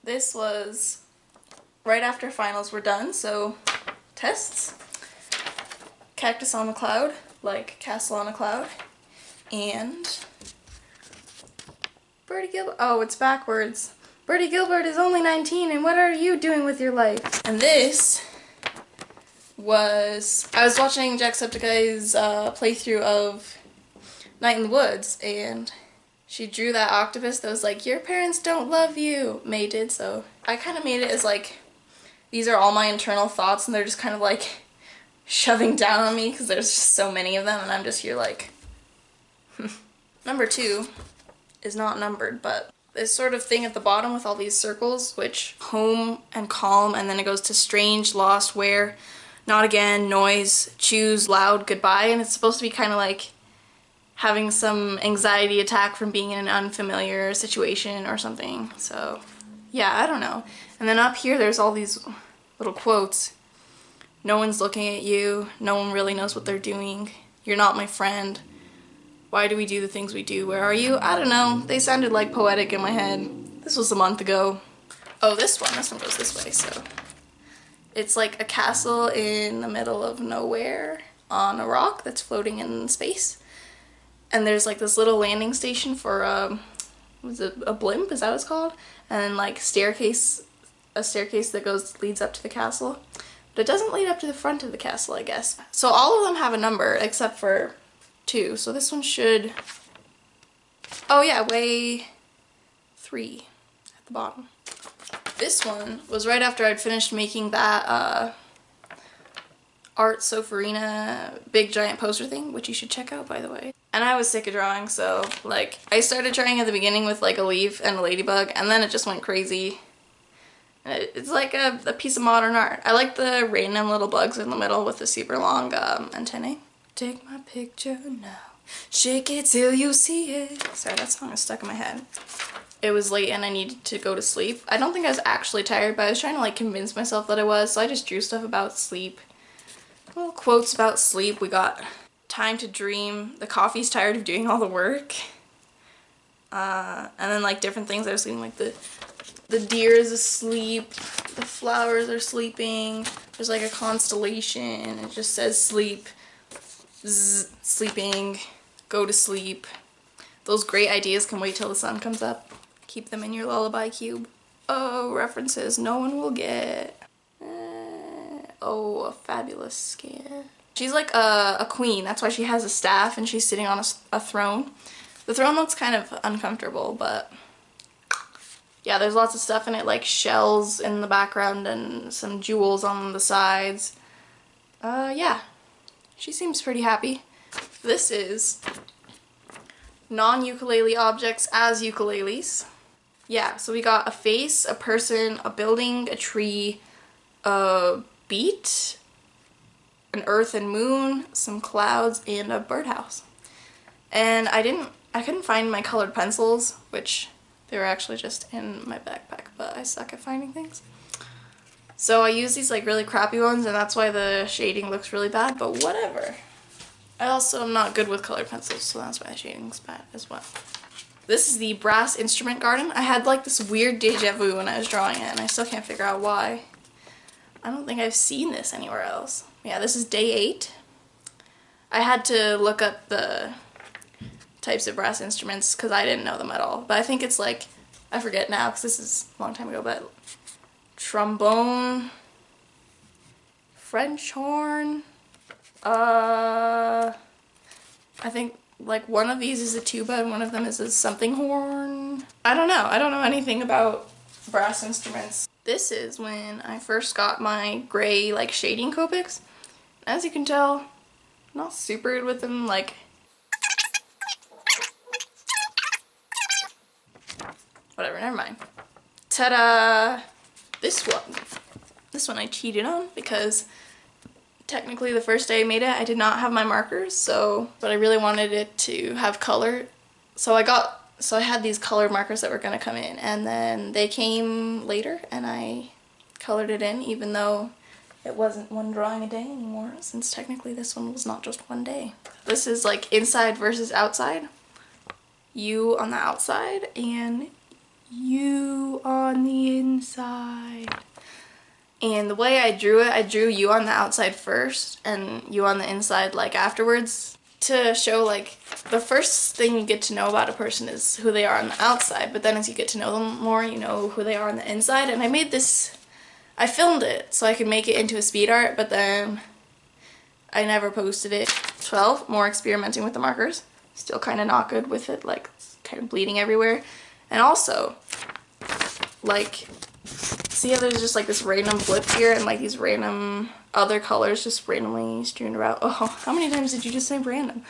This was right after finals were done, so tests. Cactus on a cloud, like castle on a cloud. And Bertie Gilbert. Oh, it's backwards. Bertie Gilbert is only 19, and what are you doing with your life? And this was... I was watching Jacksepticeye's playthrough of Night in the Woods, and she drew that octopus that was like, your parents don't love you. May did, so I kind of made it as like, these are all my internal thoughts, and they're just kind of like shoving down on me because there's just so many of them, and I'm just here like... Number 2 is not numbered, but this sort of thing at the bottom with all these circles, which home and calm, and then it goes to strange, lost, where, not again, noise, choose, loud, goodbye, and it's supposed to be kind of like having some anxiety attack from being in an unfamiliar situation or something. So yeah, I don't know. And then up here there's all these little quotes. No one's looking at you. No one really knows what they're doing. You're not my friend. Why do we do the things we do? Where are you? I don't know. They sounded like poetic in my head. This was a month ago. Oh, this one goes this way, so. It's like a castle in the middle of nowhere on a rock that's floating in space. And there's like this little landing station for, was it a blimp? Is that what it's called? And then like a staircase that leads up to the castle. But it doesn't lead up to the front of the castle, I guess. So all of them have a number except for 2. So this one should, oh yeah, weigh 3 at the bottom. This one was right after I'd finished making that Art Sofarina big giant poster thing, which you should check out, by the way. And I was sick of drawing, so like I started drawing at the beginning with like a leaf and a ladybug, and then it just went crazy. It's like a piece of modern art. I like the random little bugs in the middle with the super long antennae. Take my picture now, shake it till you see it. Sorry, that song is stuck in my head. It was late and I needed to go to sleep. I don't think I was actually tired, but I was trying to like convince myself that I was, so I just drew stuff about sleep. Little quotes about sleep. We got time to dream, the coffee's tired of doing all the work. And then like different things I was thinking, like the deer is asleep, the flowers are sleeping, there's like a constellation, it just says sleep, zzz, sleeping, go to sleep. Those great ideas can wait till the sun comes up. Keep them in your lullaby cube. Oh, references no one will get. Oh, a fabulous scan. She's like a queen, that's why she has a staff and she's sitting on a throne. The throne looks kind of uncomfortable, but yeah, there's lots of stuff in it, like shells in the background and some jewels on the sides. Yeah, she seems pretty happy. This is non-ukulele objects as ukuleles. Yeah, so we got a face, a person, a building, a tree, a beat, an earth and moon, some clouds, and a birdhouse. And I couldn't find my colored pencils, which they were actually just in my backpack, but I suck at finding things. So I use these like really crappy ones, and that's why the shading looks really bad, but whatever. I also am not good with colored pencils, so that's why the shading's bad as well. This is the brass instrument garden. I had like this weird deja vu when I was drawing it, and I still can't figure out why. I don't think I've seen this anywhere else. Yeah, this is day 8. I had to look up the types of brass instruments because I didn't know them at all. But I think it's like, I forget now because this is a long time ago, but trombone, French horn, I think like one of these is a tuba and one of them is a something horn. I don't know anything about brass instruments. This is when I first got my gray like shading Copics. As you can tell, I'm not super good with them, like whatever, never mind. Ta-da! This one I cheated on because technically the first day I made it I did not have my markers, but I really wanted it to have color. So I had these colored markers that were gonna come in, and then they came later and I colored it in, even though it wasn't one drawing a day anymore, since technically this one was not just one day. This is like inside versus outside. You on the outside and you on the inside. And the way I drew it, I drew you on the outside first and you on the inside like afterwards, to show like the first thing you get to know about a person is who they are on the outside, but then as you get to know them more, you know who they are on the inside. And I made this, I filmed it so I could make it into a speed art, but then I never posted it. 12, more experimenting with the markers. Still kind of not good with it, like it's kind of bleeding everywhere. And also, like, see how there's just like this random blip here and like these random other colors just randomly strewn around. Oh, how many times did you just say random?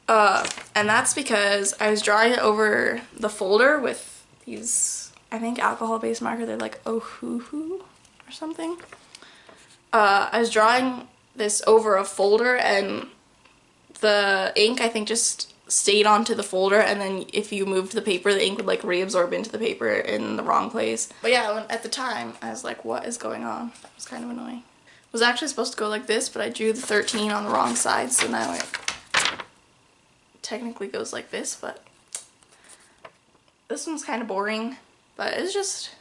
And that's because I was drawing it over the folder with these, I think, alcohol-based marker. They're like Ohuhu or something. I was drawing this over a folder and the ink, I think, just stayed onto the folder, and then if you moved the paper, the ink would like reabsorb into the paper in the wrong place. But yeah, at the time, I was like, what is going on? It was kind of annoying. It was actually supposed to go like this, but I drew the 13 on the wrong side, so now it technically goes like this, but this one's kind of boring, but it's just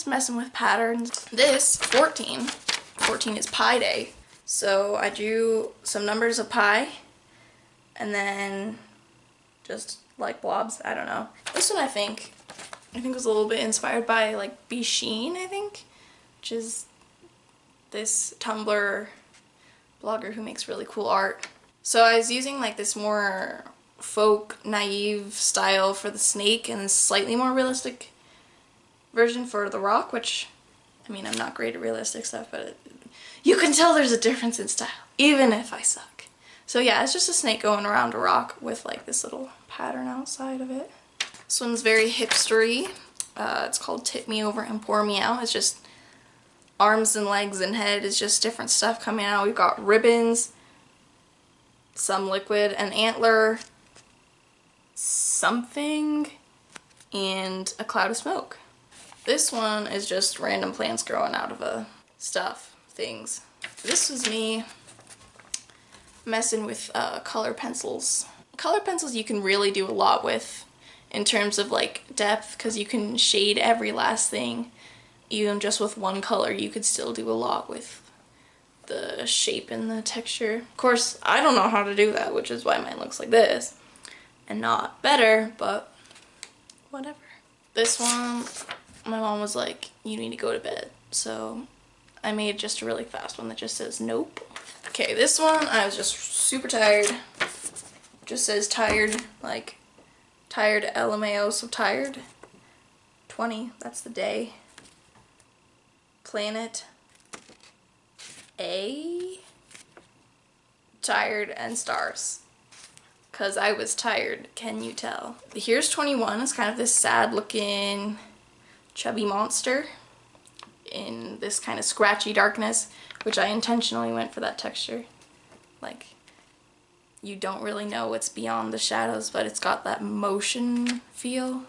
messing with patterns. This, 14 is Pi Day, so I drew some numbers of pi, and then just like blobs, I don't know. This one I think was a little bit inspired by like B. Sheen, I think, which is this Tumblr blogger who makes really cool art. So I was using like this more folk, naive style for the snake and this slightly more realistic version for the rock, which, I mean, I'm not great at realistic stuff, but you can tell there's a difference in style, even if I suck. So yeah, it's just a snake going around a rock with like this little pattern outside of it. This one's very hipstery. It's called Tip Me Over and Pour Me Out. It's just arms and legs and head. It's just different stuff coming out. We've got ribbons, some liquid, an antler, something, and a cloud of smoke. This one is just random plants growing out of things. This was me messing with color pencils. Color pencils you can really do a lot with in terms of like depth, because you can shade every last thing. Even just with one color you could still do a lot with the shape and the texture. Of course, I don't know how to do that, which is why mine looks like this and not better, but whatever. This one, my mom was like, you need to go to bed, so I made just a really fast one that just says nope. Okay, this one, I was just super tired. Just says tired, like tired LMAO, so tired. 20, that's the day. Planet A, tired, and stars. Cause I was tired, can you tell? Here's 21, it's kind of this sad looking chubby monster in this kind of scratchy darkness, which I intentionally went for that texture. Like, you don't really know what's beyond the shadows, but it's got that motion feel,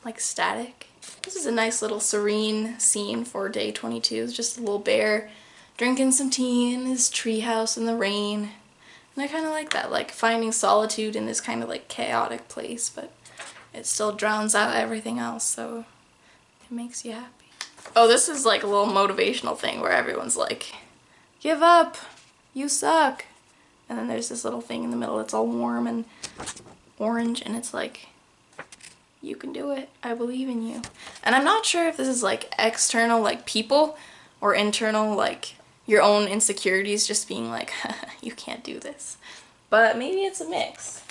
like static. This is a nice little serene scene for day 22. It's just a little bear drinking some tea in his treehouse in the rain. And I kind of like that, like finding solitude in this kind of like chaotic place, but it still drowns out everything else, so it makes you happy. Oh, this is like a little motivational thing where everyone's like, give up, you suck. And then there's this little thing in the middle that's all warm and orange, and it's like, you can do it, I believe in you. And I'm not sure if this is like external, like people, or internal, like your own insecurities just being like, you can't do this. But maybe it's a mix.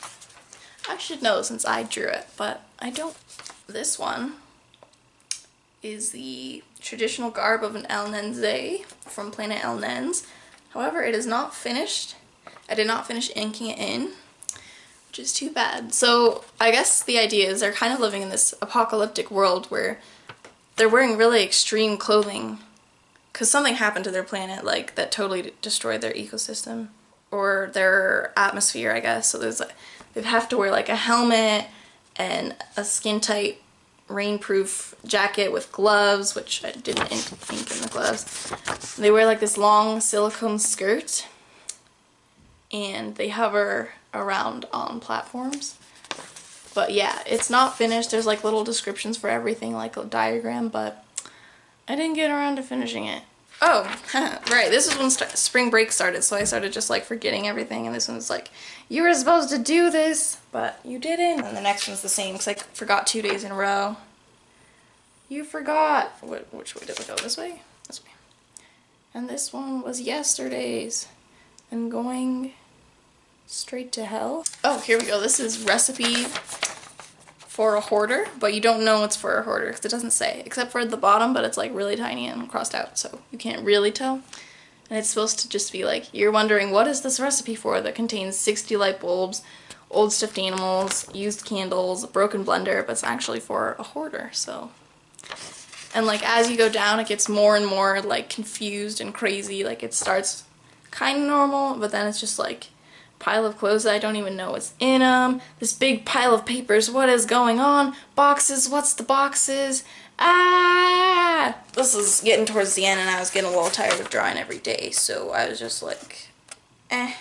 I should know since I drew it, but I don't. This one is the traditional garb of an Elnense from Planet Elnens. However, it is not finished. I did not finish inking it in, which is too bad. So I guess the idea is they're kind of living in this apocalyptic world where they're wearing really extreme clothing because something happened to their planet, like, that totally destroyed their ecosystem or their atmosphere, I guess. So there's they have to wear like a helmet and a skin-tight rainproof jacket with gloves, which I didn't ink in the gloves. They wear like this long silicone skirt and they hover around on platforms. But yeah, it's not finished. There's like little descriptions for everything, like a diagram, but I didn't get around to finishing it. Oh, right, this is when spring break started, so I started just like forgetting everything, and this one's like, you were supposed to do this, but you didn't. And the next one's the same, because I forgot 2 days in a row. You forgot. Which way did we go? This way? This way. And this one was yesterday's. I'm going straight to hell. Oh, here we go. This is recipe for a hoarder, but you don't know it's for a hoarder because it doesn't say, except for at the bottom, but it's like really tiny and crossed out, so you can't really tell. And it's supposed to just be like, you're wondering, what is this recipe for that contains 60 light bulbs, old stuffed animals, used candles, a broken blender, but it's actually for a hoarder, so. And like as you go down, it gets more and more like confused and crazy. Like it starts kind of normal, but then it's just like pile of clothes that I don't even know what's in them. This big pile of papers, what is going on? Boxes, what's the boxes? Ah! This is getting towards the end and I was getting a little tired of drawing every day, so I was just like, eh.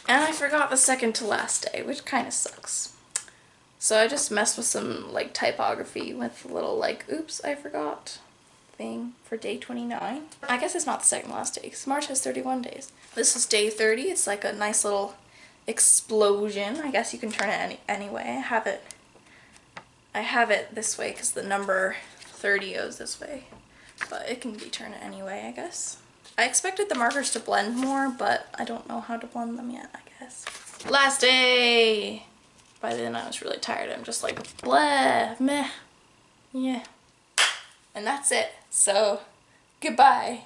And I forgot the second to last day, which kind of sucks. So I just messed with some like typography with a little like, oops, I forgot thing for day 29. I guess it's not the second to last day because March has 31 days. This is day 30. It's like a nice little explosion. I guess you can turn it any way. I have it this way because the number 30 goes this way, but it can be turned any way, I guess. I expected the markers to blend more, but I don't know how to blend them yet, I guess. Last day! By then I was really tired. I'm just like, blah, meh, yeah. And that's it. So, goodbye.